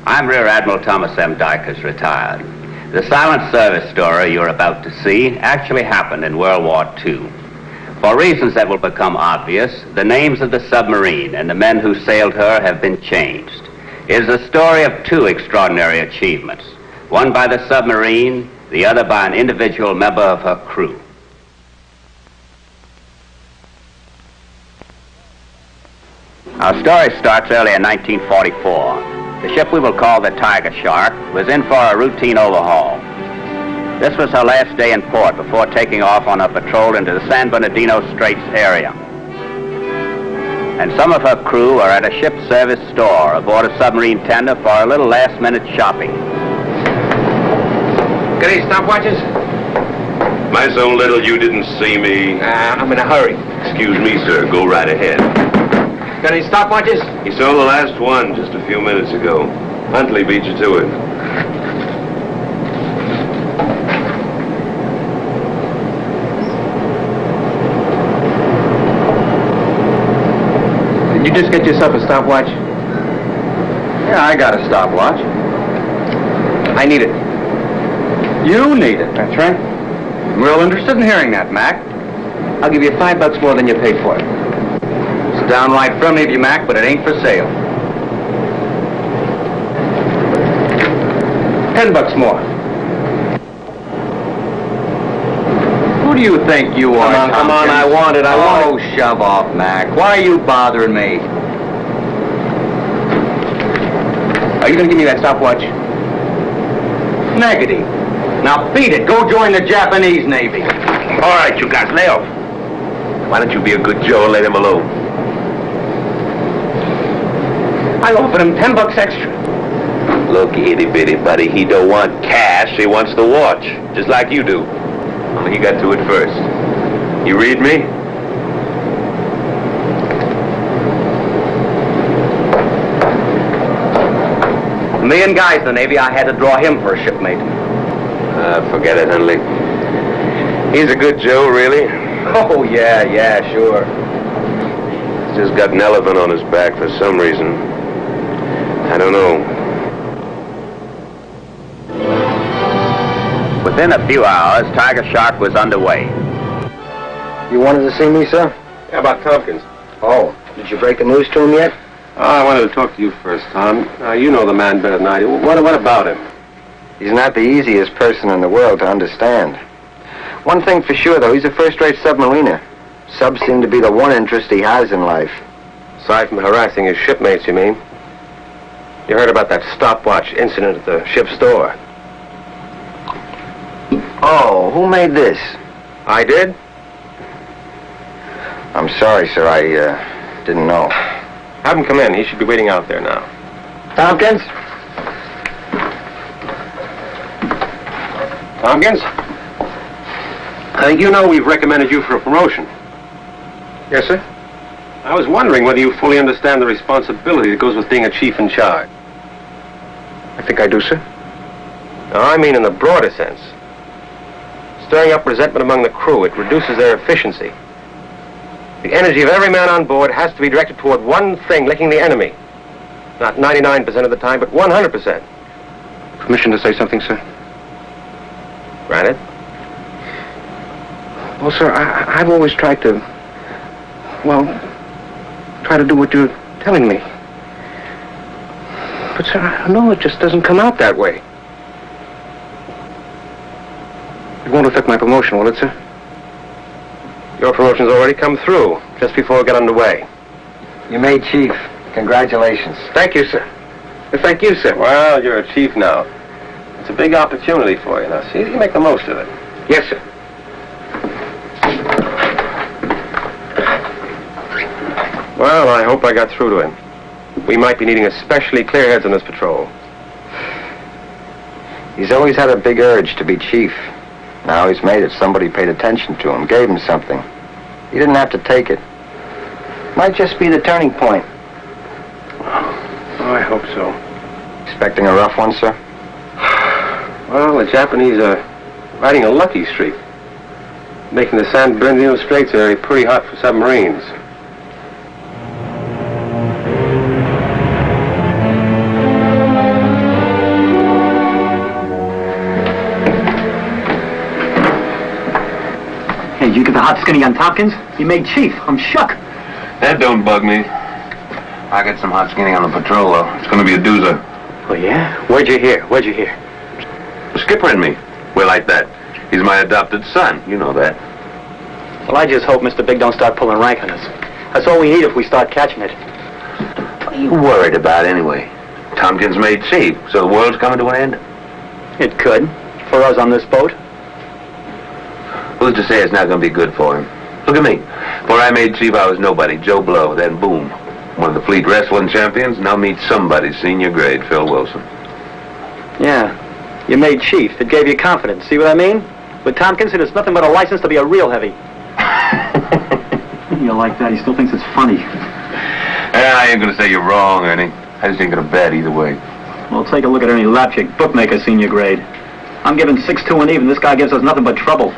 I'm Rear Admiral Thomas M. Dykers, retired. The silent service story you're about to see actually happened in World War II. For reasons that will become obvious, the names of the submarine and the men who sailed her have been changed. It is the story of two extraordinary achievements, one by the submarine, the other by an individual member of her crew. Our story starts early in 1944. The ship we will call the Tigershark was in for a routine overhaul. This was her last day in port before taking off on her patrol into the San Bernardino Straits area. And some of her crew are at a ship service store aboard a submarine tender for a little last-minute shopping. Got any stopwatches? My so little you didn't see me. I'm in a hurry. Excuse me, sir. Go right ahead. Got any stopwatches? He sold the last one just a few minutes ago. Huntley beat you to it. Did you just get yourself a stopwatch? Yeah, I got a stopwatch. I need it. You need it, that's right. I'm real interested in hearing that, Mac. I'll give you $5 more than you paid for it. It's downright friendly of you, Mac, but it ain't for sale. $10 more. Who do you think you are, Come on, I want it, Oh, shove off, Mac. Why are you bothering me? Are you gonna give me that stopwatch? Negative. Now beat it. Go join the Japanese Navy. All right, you guys, lay off. Why don't you be a good Joe and let him alone? I offered him $10 extra. Look, itty-bitty buddy, he don't want cash, he wants the watch. Just like you do. Only he got to it first. You read me? A million guys in the Navy, I had to draw him for a shipmate. Forget it, Huntley. He's a good Joe, really. Oh, yeah, sure. He's just got an elephant on his back for some reason. I don't know. Within a few hours, Tigershark was underway. You wanted to see me, sir? How about Tompkins? Oh, did you break the news to him yet? I wanted to talk to you first, Tom. You know the man better than I do. What about him? He's not the easiest person in the world to understand. One thing for sure, though, he's a first-rate submariner. Subs seem to be the one interest he has in life. Aside from harassing his shipmates, you mean? You heard about that stopwatch incident at the ship's store. Oh, who made this? I did? I'm sorry, sir. I didn't know. Have him come in. He should be waiting out there now. Tompkins? Tompkins? You know we've recommended you for a promotion. Yes, sir? I was wondering whether you fully understand the responsibility that goes with being a chief in charge. I think I do, sir. Now, I mean in the broader sense. Stirring up resentment among the crew, it reduces their efficiency. The energy of every man on board has to be directed toward one thing, licking the enemy. Not 99% of the time, but 100%. Permission to say something, sir? Granted. Well, sir, I've always tried to, try to do what you're telling me. But, sir, I know it just doesn't come out that way. It won't affect my promotion, will it, sir? Your promotion's already come through, just before we get underway. You made chief. Congratulations. Thank you, sir. Thank you, sir. Well, you're a chief now. It's a big opportunity for you. Now, see if you can make the most of it. Yes, sir. Well, I hope I got through to him. We might be needing especially clear heads on this patrol. He's always had a big urge to be chief. Now he's made it. Somebody paid attention to him, gave him something. He didn't have to take it. Might just be the turning point. Oh, I hope so. Expecting a rough one, sir? Well, the Japanese are riding a lucky streak, making the San Bernardino Straits area pretty hot for submarines. hot skinny on Tompkins. He made chief. I'm shook. That don't bug me. I got some hot skinny on the patrol, though. It's gonna be a doozer. Oh, yeah? Where'd you hear? The skipper and me. We're like that. He's my adopted son. You know that. Well, I just hope Mr. Big don't start pulling rank on us. That's all we need if we start catching it. What are you worried about, anyway? Tompkins made chief, so the world's coming to an end? It could. For us on this boat. Who's to say it's not going to be good for him? Look at me. Before I made chief, I was nobody. Joe Blow. Then, boom. One of the fleet wrestling champions. Now meet somebody senior grade, Phil Wilson. Yeah. You made chief. It gave you confidence. See what I mean? With Tompkins, it's nothing but a license to be a real heavy. You like that? He still thinks it's funny. Yeah, I ain't going to say you're wrong, Ernie. I just ain't going to bet either way. Well, take a look at Ernie Lapchick, bookmaker, senior grade. I'm giving 6-2 and even. This guy gives us nothing but trouble.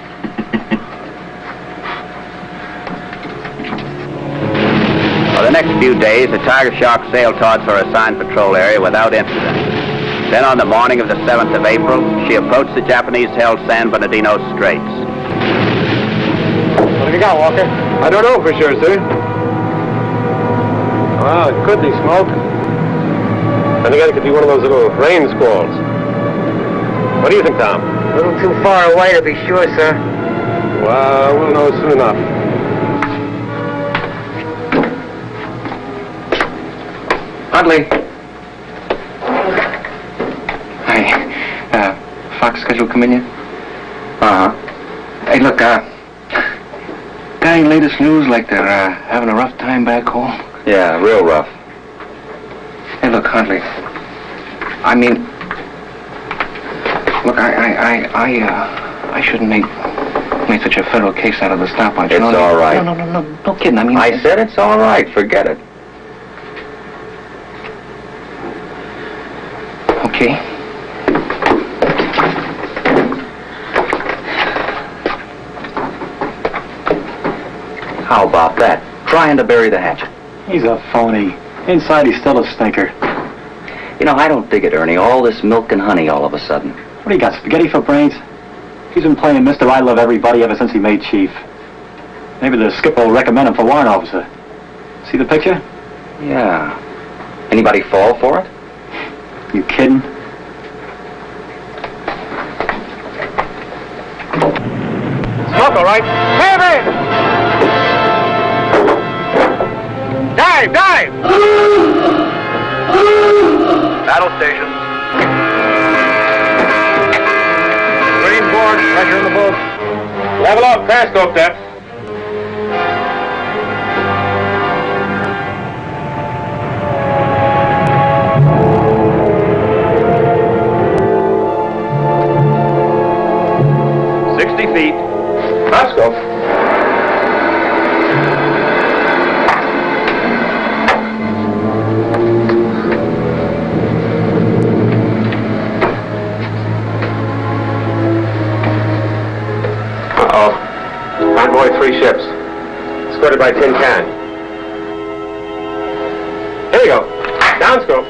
For the next few days, the Tigershark sailed towards her assigned patrol area without incident. Then on the morning of the 7th of April, she approached the Japanese-held San Bernardino Straits. What have you got, Walker? I don't know for sure, sir. Well, it could be smoke. I think it could be one of those little rain squalls. What do you think, Tom? A little too far away to be sure, sir. Well, we'll know soon enough. Huntley. Hi. Fox schedule come in yet? Uh-huh. Hey, look, got any latest news like they're having a rough time back home? Yeah, real rough. Hey, look, Huntley. I mean, look, I shouldn't make such a federal case out of the stopwatch. It's all right. No kidding. I mean, I said it's all right. Forget it. Okay. How about that? Trying to bury the hatchet. He's a phony. Inside, he's still a stinker. You know, I don't dig it, Ernie. All this milk and honey all of a sudden. What do you got, spaghetti for brains? He's been playing Mr. I Love Everybody ever since he made chief. Maybe the skipper will recommend him for warrant officer. See the picture? Yeah. Anybody fall for it? You kidding? Smoke, all right? Have it! Dive! Battle stations. Greenboard, pressure in the boat. Level up, periscope depth. Feet. Let's go. Uh-oh. Convoy 3 ships. Escorted by Tin Can. Here we go. Downscope.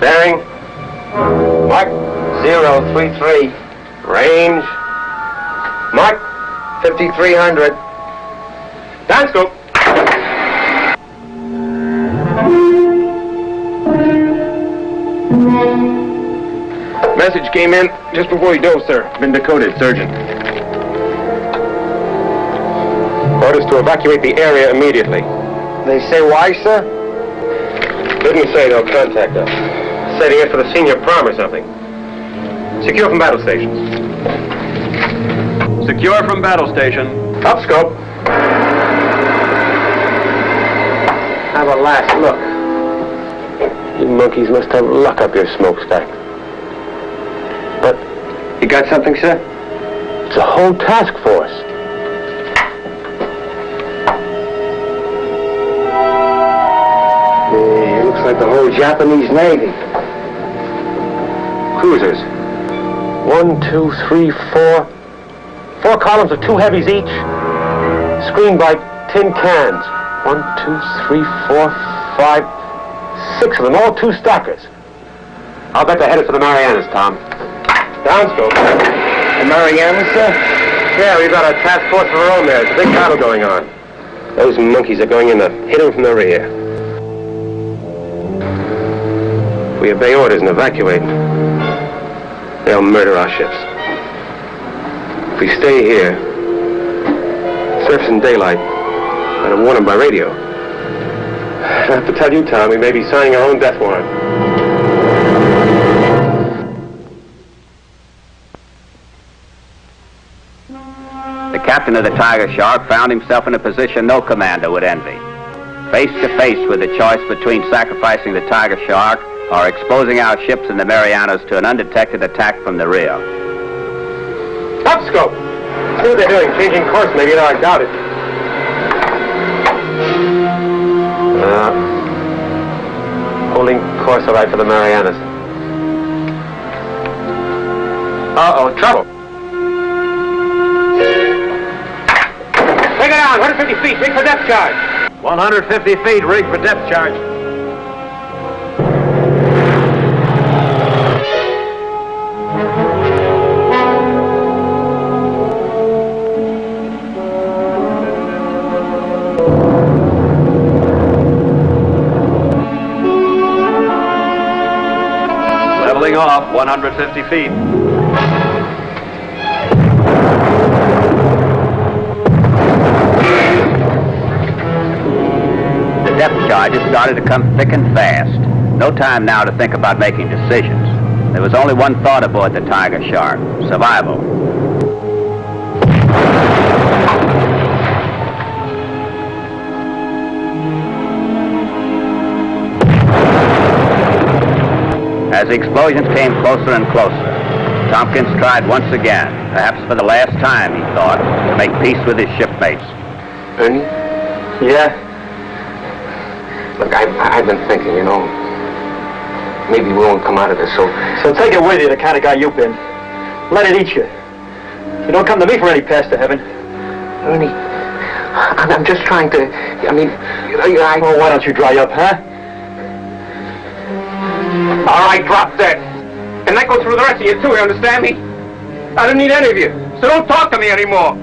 Bearing. Mark 033. Range. Mark 5300. Downscope. Message came in just before you dove, sir. Been decoded, Surgeon. Orders to evacuate the area immediately. They say why, sir? Didn't say they'll contact us. Setting it for the senior prom or something. Secure from battle stations. Secure from battle station. Up scope. Have a last look. You monkeys must have luck up your smokestack. But You got something, sir? it's a whole task force. It looks like the whole Japanese Navy. Cruisers. 1, 2, 3, 4. 4 columns of 2 heavies each. screened by tin cans. 1, 2, 3, 4, 5, 6 of them, all 2 stackers. I'll bet they're headed for the Marianas, Tom. Downscope. The Marianas, sir? Yeah, we've got a task force of our own there. It's a big battle going on. Those monkeys are going in to hit them from the rear. If we obey orders and evacuate, they'll murder our ships. If we stay here, surface in daylight, I'd warn them by radio. I have to tell you, Tom, we may be signing our own death warrant. The captain of the Tigershark found himself in a position no commander would envy. Face to face with the choice between sacrificing the Tigershark or exposing our ships in the Marianas to an undetected attack from the rear. Upscope! See what they're doing, changing course maybe, though I doubt it. Holding course all right for the Marianas. Uh-oh, trouble. Take it down, 150 feet, rig for depth charge. 150 feet, rig for depth charge. Leveling off, 150 feet. The depth charges started to come thick and fast. No time now to think about making decisions. There was only one thought aboard the Tigershark: survival. As the explosions came closer and closer, Tompkins tried once again, perhaps for the last time, he thought, to make peace with his shipmates. Ernie? Yeah? Look, I've been thinking, you know, maybe we won't come out of this, so take it with you, the kind of guy you've been. Let it eat you. You don't come to me for any path to heaven. Ernie, I'm just trying to, I mean, Well, why don't you dry up, huh? All right, drop dead. And that goes for the rest of you, too, you understand me? I don't need any of you, so don't talk to me anymore.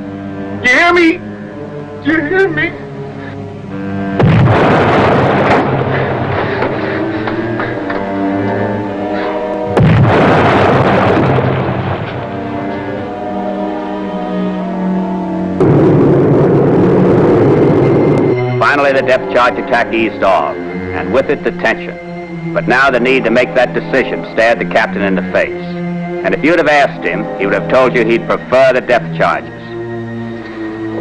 You hear me? Do you hear me? Finally, the depth charge attack eased off, and with it the tension. But now the need to make that decision stared the captain in the face. And if you'd have asked him, he would have told you he'd prefer the depth charges.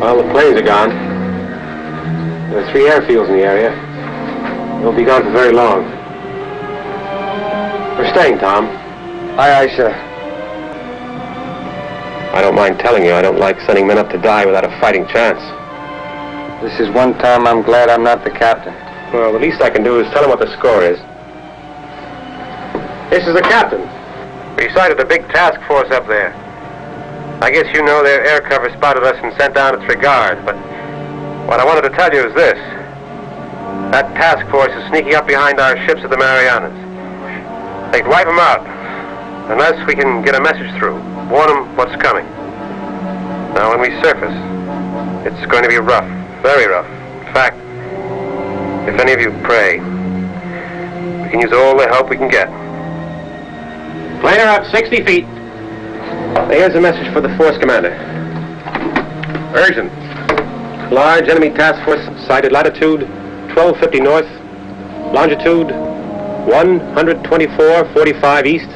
Well, the planes are gone. There are 3 airfields in the area. They'll be gone for very long. We're staying, Tom. Aye, aye, sir. I don't mind telling you, I don't like sending men up to die without a fighting chance. This is one time I'm glad I'm not the captain. Well, the least I can do is tell him what the score is. This is the captain. We sighted a big task force up there. I guess you know their air cover spotted us and sent down its regard, but what I wanted to tell you is this. That task force is sneaking up behind our ships at the Marianas. They'd wipe them out, unless we can get a message through. Warn them what's coming. Now, when we surface, it's going to be rough, very rough. In fact, if any of you pray, we can use all the help we can get. Plane her up 60 feet. Here's a message for the force commander. Urgent. Large enemy task force sighted latitude 1250 north, longitude 124.45 east,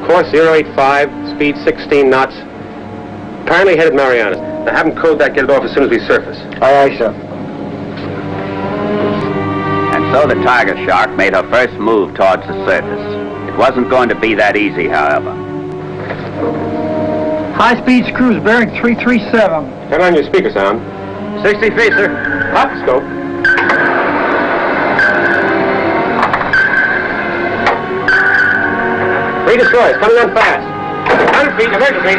course 085, speed 16 knots. Apparently headed Marianas. Now have them code that, get it off as soon as we surface. Aye, aye, sir. And so the Tigershark made her first move towards the surface. It wasn't going to be that easy, however. High-speed cruise bearing 337. Turn on your speaker sound. 60 feet, sir. Hot scope. Three destroyers coming on fast. 100 feet, emergency.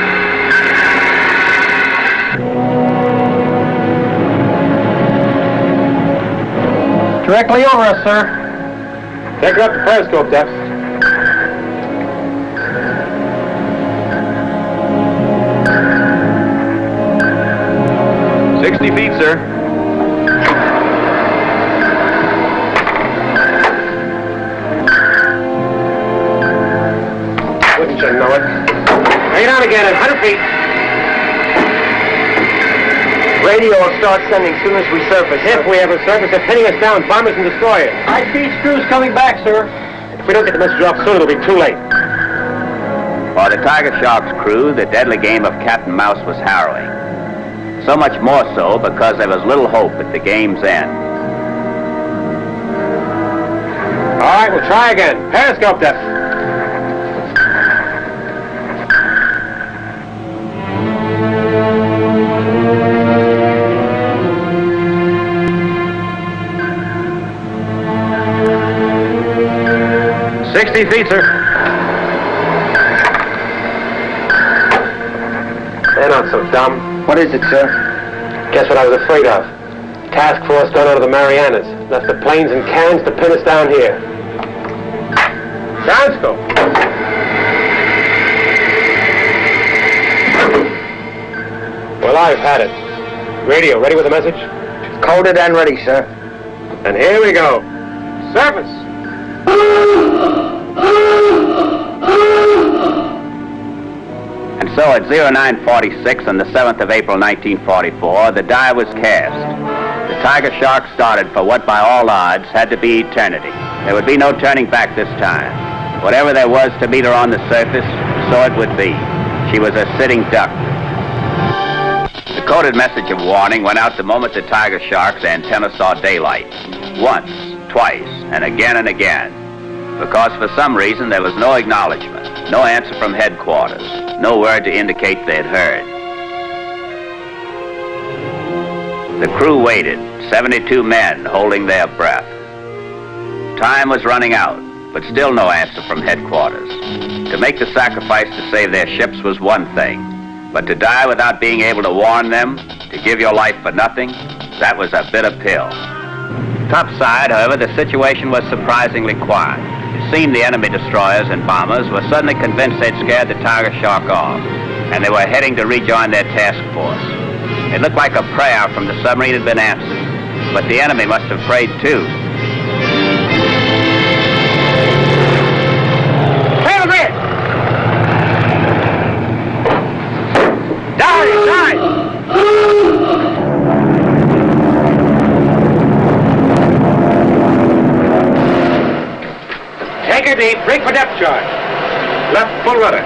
Directly over us, sir. Take her up to periscope depth. Feet, sir. Wouldn't you know it? Bring it on again at 100 feet. Radio will start sending soon as we surface. If we ever surface, they're pinning us down, bombers and destroyers. High-speed screws coming back, sir. If we don't get the message off soon, it'll be too late. For the Tiger Shark's crew, the deadly game of cat and mouse was harrowing. So much more so because there was little hope at the game's end. All right, we'll try again. Periscope depth. Feet, sir. They're not so dumb. What is it, sir? Guess what I was afraid of? Task force gone out of the Marianas. Left the planes and cans to pin us down here. Ground scope. Well, I've had it. Radio, ready with the message? Coded and ready, sir. And here we go. Surface. And so at 0946 on the 7th of April 1944, the die was cast. The Tiger Shark started for what by all odds had to be eternity. There would be no turning back this time. Whatever there was to meet her on the surface, so it would be. She was a sitting duck. The coded message of warning went out the moment the Tiger Shark's antenna saw daylight. Once, twice, and again. Because for some reason there was no acknowledgement, no answer from headquarters, no word to indicate they'd heard. The crew waited, 72 men holding their breath. Time was running out, but still no answer from headquarters. To make the sacrifice to save their ships was one thing, but to die without being able to warn them, to give your life for nothing, that was a bitter pill. Topside, however, the situation was surprisingly quiet. It seemed the enemy destroyers and bombers were suddenly convinced they'd scared the Tiger Shark off, and they were heading to rejoin their task force. It looked like a prayer from the submarine had been answered, but the enemy must have prayed too. Clear the grid! Down inside! Take her deep, brake for depth charge. Left full rudder.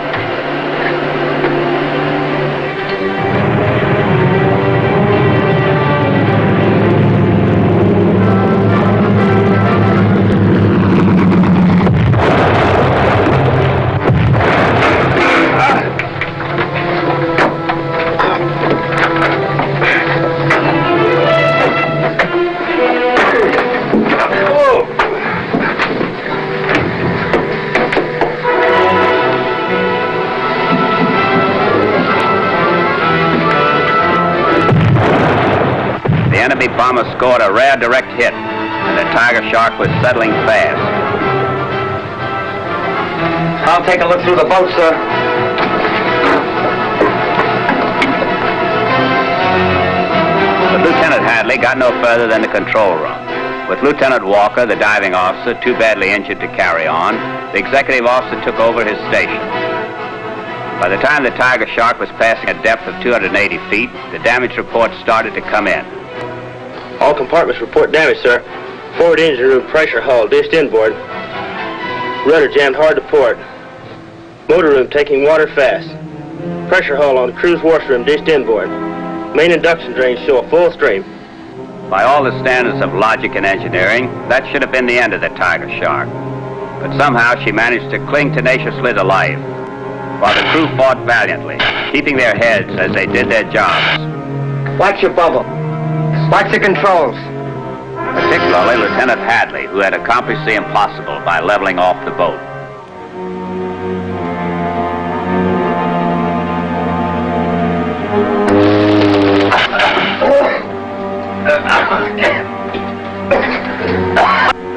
Bomber scored a rare direct hit, and the Tiger Shark was settling fast. I'll take a look through the boat, sir. But Lieutenant Hadley got no further than the control room. With Lieutenant Walker, the diving officer, too badly injured to carry on, the executive officer took over his station. By the time the Tiger Shark was passing a depth of 280 feet, the damage reports started to come in. All compartments report damage, sir. Forward engine room pressure hull dished inboard. Rudder jammed hard to port. Motor room taking water fast. Pressure hull on crew's washroom dished inboard. Main induction drains show a full stream. By all the standards of logic and engineering, that should have been the end of the Tiger Shark. But somehow she managed to cling tenaciously to life, while the crew fought valiantly, keeping their heads as they did their jobs. Watch your bubble. Watch the controls. Particularly Lieutenant Hadley, who had accomplished the impossible by leveling off the boat.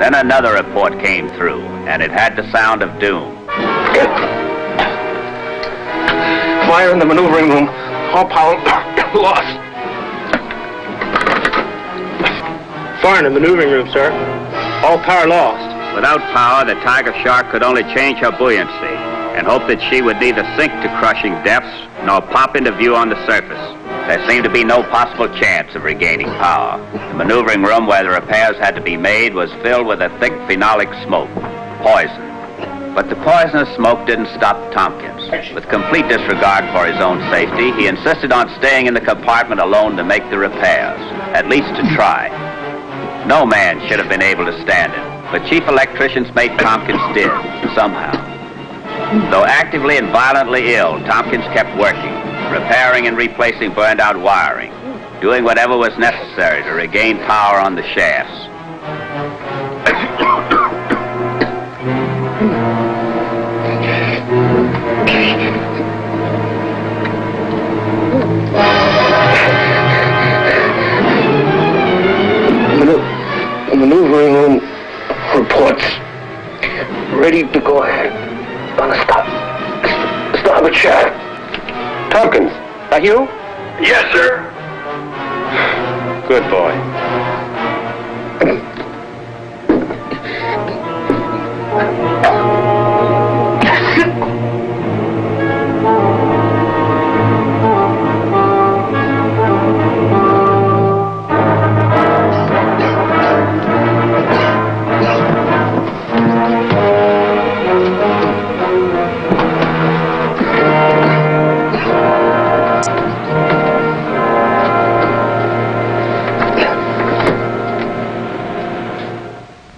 Then another report came through, and it had the sound of doom. Fire in the maneuvering room. All power lost. Fire in the maneuvering room, sir. All power lost. Without power, the Tigershark could only change her buoyancy and hope that she would neither sink to crushing depths nor pop into view on the surface. There seemed to be no possible chance of regaining power. The maneuvering room where the repairs had to be made was filled with a thick phenolic smoke, poison. But the poisonous smoke didn't stop Tompkins. With complete disregard for his own safety, he insisted on staying in the compartment alone to make the repairs, at least to try. No man should have been able to stand it, but chief electrician's mate Tompkins did, somehow. Though actively and violently ill, Tompkins kept working, repairing and replacing burned-out wiring, doing whatever was necessary to regain power on the shafts. The maneuvering room reports ready to go ahead on a starboard shaft. Tompkins, are you? Yes, sir. Good boy.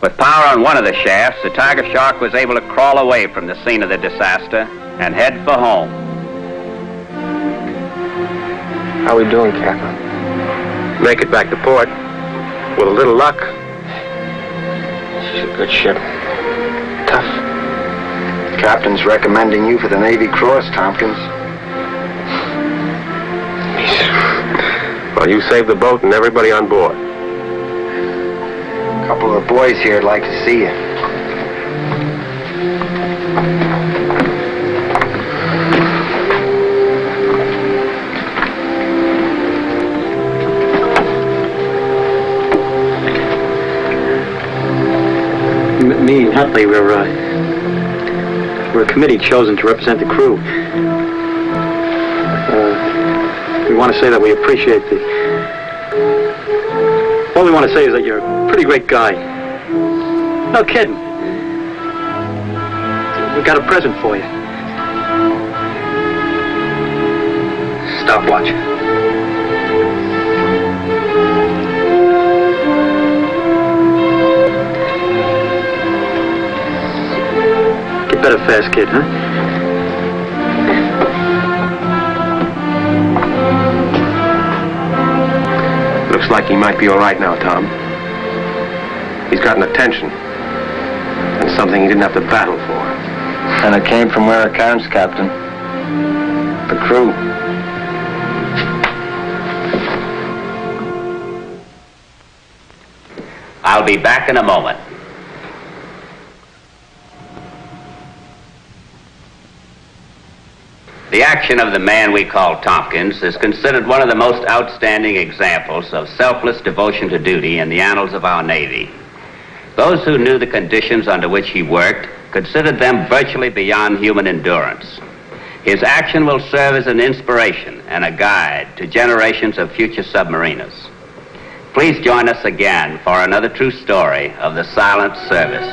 With power on one of the shafts, the Tigershark was able to crawl away from the scene of the disaster and head for home. How we doing, Captain? Make it back to port. With a little luck. She's a good ship. Tough. Captain's recommending you for the Navy Cross, Tompkins. Well, you saved the boat and everybody on board. A couple of the boys here would like to see you. Me and Huntley, we're a committee chosen to represent the crew. We want to say that we appreciate all we want to say is that you're a pretty great guy. No kidding. We got a present for you. Stopwatch. Get better fast, kid, huh? Looks like he might be all right now, Tom. He's gotten attention. And something he didn't have to battle for. And it came from where it counts, Captain. The crew. I'll be back in a moment. The action of the man we call Tompkins is considered one of the most outstanding examples of selfless devotion to duty in the annals of our Navy. Those who knew the conditions under which he worked considered them virtually beyond human endurance. His action will serve as an inspiration and a guide to generations of future submariners. Please join us again for another true story of the silent service.